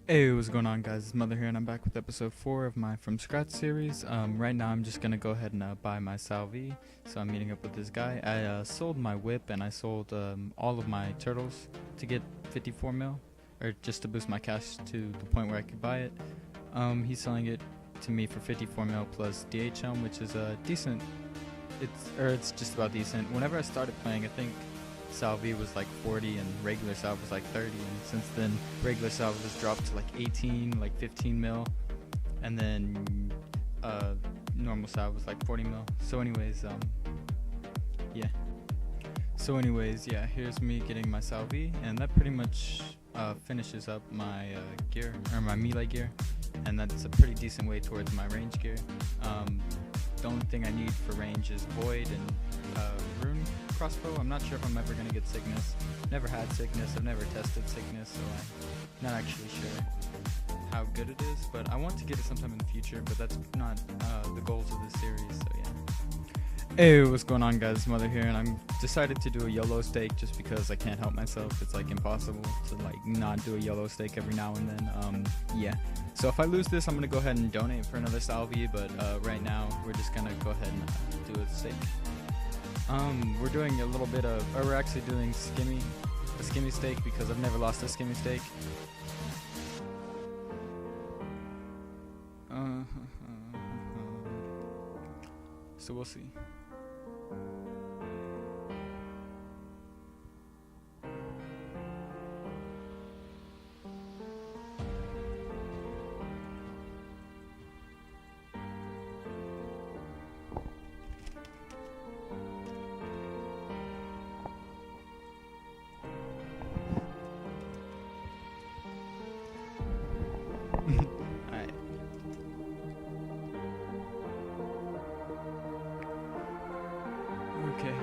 Hey, what's going on, guys? It's Mother here, and I'm back with episode 4 of my From Scratch series. Right now, I'm just gonna go ahead and buy my Salvi. So I'm meeting up with this guy. I sold my whip and I sold all of my turtles to get 54 mil, or just to boost my cash to the point where I could buy it. He's selling it to me for 54 mil plus DHM, which is decent. It's just about decent. Whenever I started playing, I think Salvi was like 40 and regular Salve was like 30, and since then regular Salve has dropped to like 18, like 15 mil, and then normal Salve was like 40 mil. Yeah, here's me getting my Salvi, and that pretty much finishes up my gear, or my melee gear, and that's a pretty decent way towards my range gear. The only thing I need for range is Void and Rune crossbow. I'm not sure if I'm ever going to get sickness. Never had sickness. I've never tested sickness, so I'm not actually sure how good it is. But I want to get it sometime in the future, but that's not the goals of this series, so yeah. Hey, what's going on, guys? Mother here, and I'm decided to do a YOLO stake just because I can't help myself. It's like impossible to like not do a YOLO stake every now and then. Yeah. So if I lose this, I'm gonna go ahead and donate for another Salvi, but right now we're just gonna go ahead and do a stake. We're doing a little bit of, or we're actually doing a skimmy stake because I've never lost a skimmy stake. So we'll see. Alright. Okay.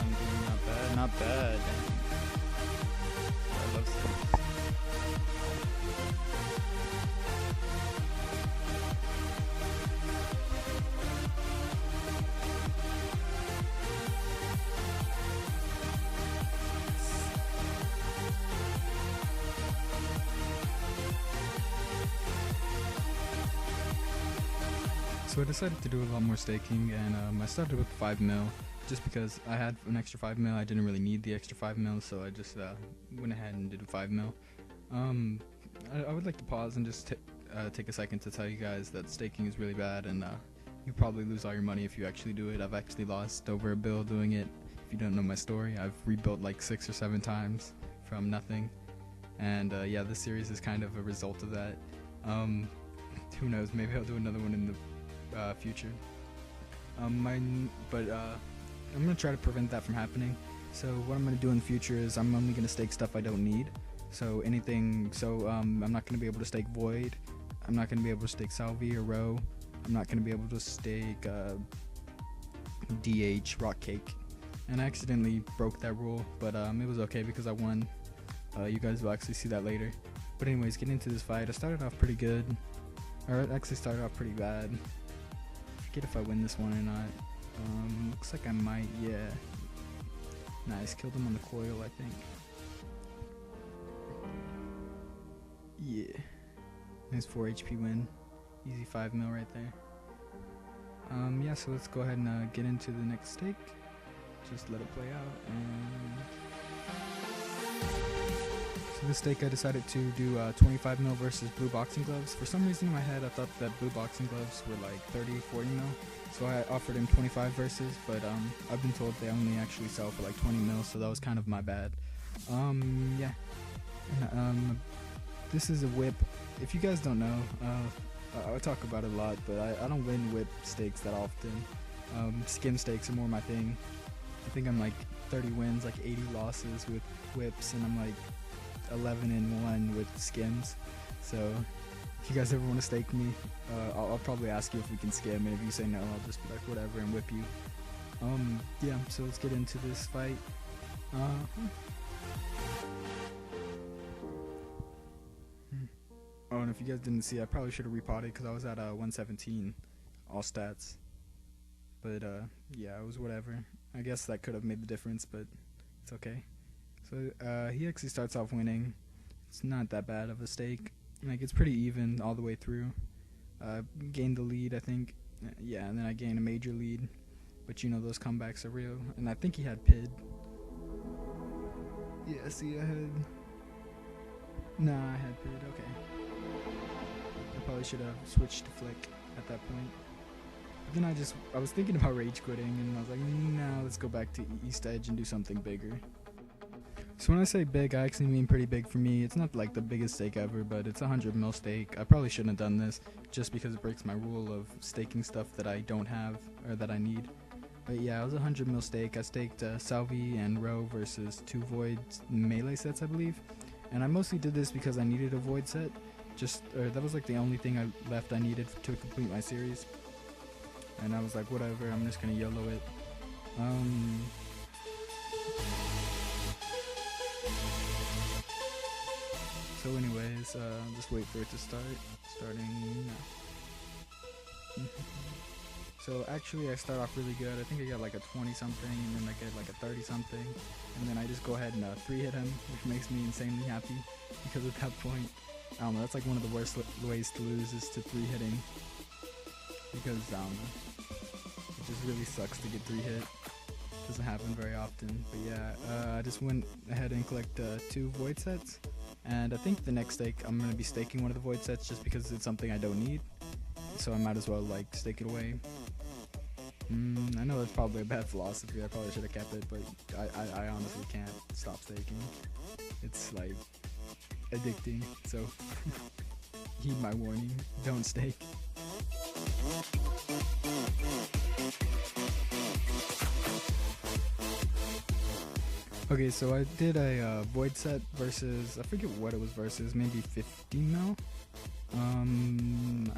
I'm doing not bad. I love skills. So I decided to do a lot more staking, and I started with 5 mil just because I had an extra 5 mil. I didn't really need the extra 5 mil, so I just went ahead and did a 5 mil. I would like to pause and just take a second to tell you guys that staking is really bad, and you probably lose all your money if you actually do it. I've actually lost over $1 billion doing it. If you don't know my story, I've rebuilt like 6 or 7 times from nothing, and yeah, this series is kind of a result of that. Who knows, maybe I'll do another one in the future. I'm gonna try to prevent that from happening. So what I'm gonna do in the future is I'm only gonna stake stuff I don't need. So I'm not gonna be able to stake Void. I'm not gonna be able to stake Salvi or Row. I'm not gonna be able to stake DH Rock Cake. And I accidentally broke that rule, but it was okay because I won. You guys will actually see that later. But anyways, getting into this fight, I started off pretty good. Or it actually started off pretty bad. Forget if I win this one or not. Looks like I might, yeah. Nice, killed him on the coil, I think. Yeah. Nice 4 HP win. Easy 5 mil right there. Yeah, so let's go ahead and get into the next stake. Just let it play out. And so this stake I decided to do 25 mil versus blue boxing gloves. For some reason in my head I thought that blue boxing gloves were like 30, 40 mil. So I offered him 25 versus, but I've been told they only actually sell for like 20 mil, so that was kind of my bad. Yeah. And, this is a whip. If you guys don't know, I talk about it a lot, but I don't win whip stakes that often. Skim stakes are more my thing. I think I'm like 30 wins, like 80 losses with whips, and I'm like 11-1 with skims. So if you guys ever want to stake me, I'll probably ask you if we can skim, and if you say no, I'll just be like whatever and whip you. Yeah, so let's get into this fight. Uh, Oh, and if you guys didn't see, I probably should have repotted because I was at 117, all stats. But yeah, it was whatever. I guess that could have made the difference, but it's okay. So he actually starts off winning. It's not that bad of a stake. Like, it's pretty even all the way through. Gained the lead, I think. Yeah, and then I gained a major lead. But you know, those comebacks are real. And I think he had PID. Yeah, see, I had... Nah, I had PID, okay. I probably should have switched to Flick at that point. But then I was thinking about rage quitting, and I was like, nah, let's go back to East Edge and do something bigger. So when I say big, I actually mean pretty big for me. It's not like the biggest stake ever, but it's a 100 mil stake. I probably shouldn't have done this, just because it breaks my rule of staking stuff that I don't have, or that I need. But yeah, it was a 100 mil stake. I staked Salvi and Roe versus 2 Void melee sets, I believe. And I mostly did this because I needed a Void set. That was like the only thing I needed to complete my series. And I was like, whatever, I'm just gonna YOLO it. So anyways, just wait for it to start. Starting now. So actually I start off really good. I think I got like a 20 something, and then I get like a 30 something, and then I just go ahead and 3-hit him, which makes me insanely happy, because at that point, I don't know, that's like one of the worst ways to lose, is to 3-hitting, because I don't know, it just really sucks to get 3-hit. Doesn't happen very often. But yeah, I just went ahead and collect 2 Void sets, and I think the next stake I'm going to be staking one of the Void sets, just because it's something I don't need, so I might as well like stake it away. I know that's probably a bad philosophy, I probably should have kept it, but I honestly can't stop staking. It's like addicting, so heed my warning, don't stake. Okay, so I did a Void set versus, I forget what it was versus, maybe 15 mil?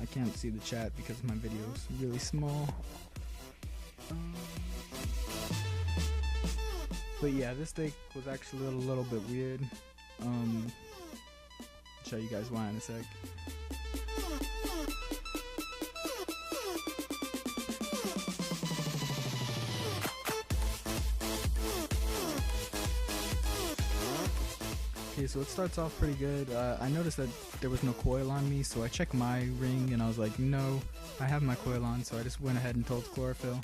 I can't see the chat because my video is really small. But yeah, this stake was actually a little bit weird. Show you guys why in a sec. Okay, so it starts off pretty good. I noticed that there was no coil on me, so I checked my ring and I was like, no, I have my coil on, so I just went ahead and told Chlorophyll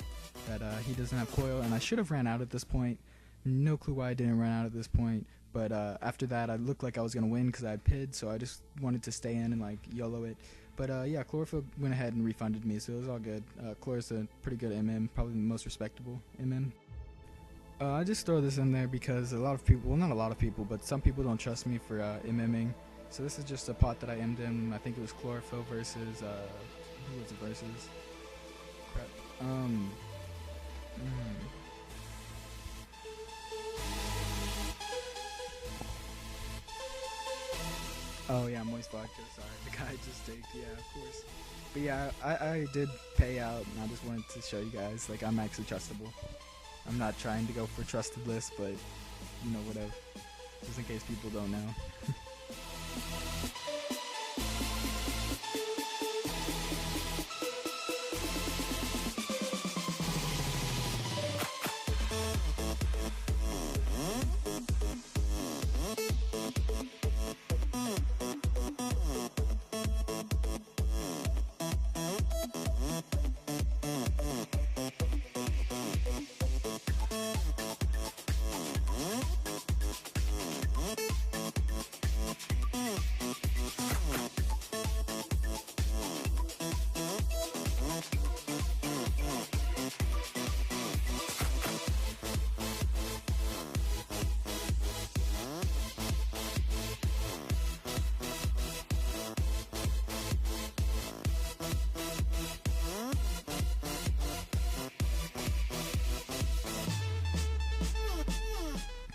that he doesn't have coil, and I should have ran out at this point. No clue why I didn't run out at this point, but after that I looked like I was going to win because I had PID, so I just wanted to stay in and like YOLO it. But yeah, Chlorophyll went ahead and refunded me, so it was all good. Chlor's a pretty good MM, probably the most respectable MM. I just throw this in there because a lot of people, well, not a lot of people, but some people don't trust me for MMing. So this is just a pot that I M'd in. I think it was Chlorophyll versus, who was it versus? Crap. Oh yeah, Moist Vodka, sorry. The guy just taked, yeah, of course. But yeah, I did pay out, and I just wanted to show you guys, like, I'm actually trustable. I'm not trying to go for trusted list, but, you know, whatever. Just in case people don't know.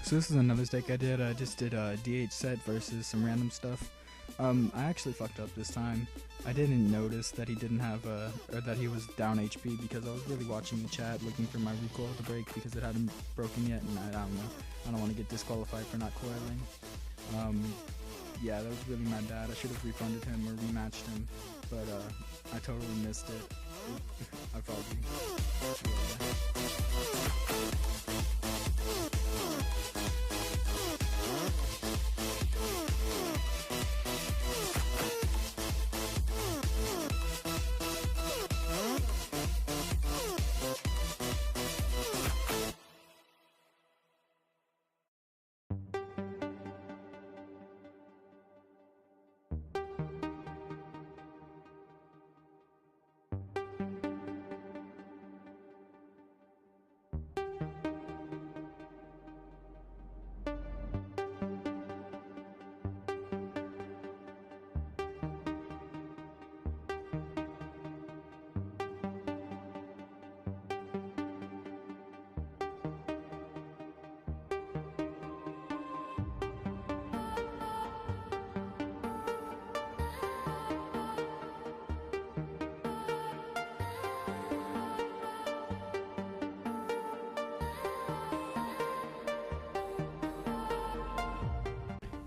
So this is another stake I did. I just did a DH set versus some random stuff. I actually fucked up this time. I didn't notice that he didn't have or that he was down HP because I was really watching the chat looking for my recoil to break because it hadn't broken yet, and I don't know. I don't want to get disqualified for not coiling. Yeah, that was really my bad. I should have refunded him or rematched him, but I totally missed it. I probably.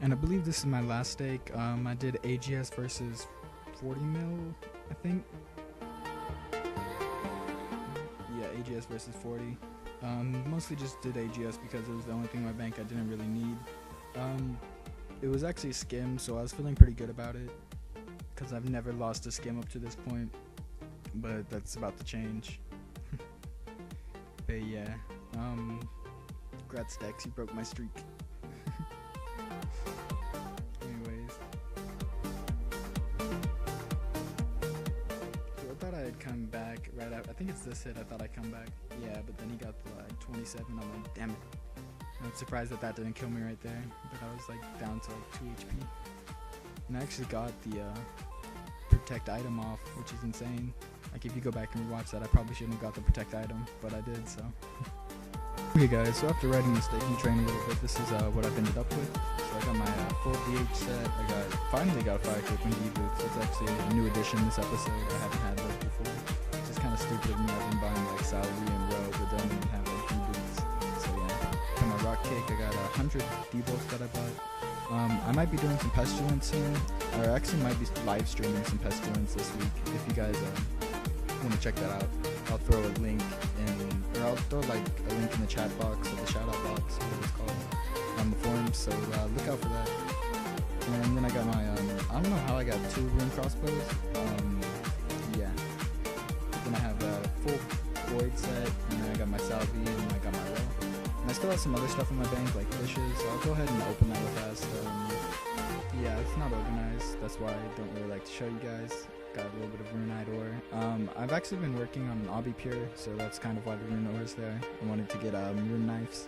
And I believe this is my last stake. I did AGS versus 40 mil, I think. Yeah, AGS versus 40. Mostly just did AGS because it was the only thing in my bank I didn't really need. It was actually a skim, so I was feeling pretty good about it because I've never lost a skim up to this point, but that's about to change. But yeah, congrats Dex, you broke my streak. Anyways, so I thought I'd come back right after. I think it's this hit. I thought I'd come back. Yeah, but then he got like 27. I'm like, damn it. I'm surprised that didn't kill me right there. But I was like down to like 2 HP. And I actually got the protect item off, which is insane. Like if you go back and watch that, I probably shouldn't have got the protect item, but I did, so. Okay guys, so after writing the staking train a little bit, this is what I've ended up with. So I got my full DH set. I finally got a fire kick and D-boots. It's actually a new addition this episode. I haven't had those before. It's just kind of stupid of me. I've been buying like Salary and Row, but don't even have like D-boots. So yeah, for my rock kick, I got 100 D-bolts that I bought. I might be doing some pestilence soon, or actually might be live streaming some pestilence this week. If you guys want to check that out, I'll throw a link in, or I'll throw like a link in the chat box or the shout out box, whatever it's called, on the forums. So look out for that. And then I got my I don't know how I got 2 rune crossbows. Yeah. Then I have a full void set, and then I got my Salvi, and I got my row. And I still have some other stuff in my bank, like fishes, so I'll go ahead and open that real fast. Yeah, it's not organized, that's why I don't really like to show you guys. Got a little bit of rune ore. I've actually been working on an obby pure, so that's kind of why the rune ore is there. I wanted to get rune knives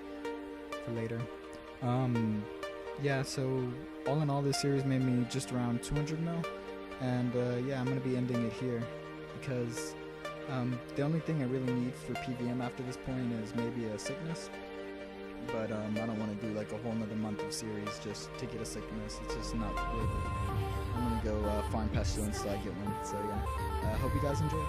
for later. Yeah, so all in all, this series made me just around 200 mil, and yeah, I'm gonna be ending it here because the only thing I really need for PVM after this point is maybe a sickness. But I don't want to do like a whole nother month of series just to get a sickness. It's just not worth it. I'm gonna go farm pestilence till I get one. So yeah, I hope you guys enjoy.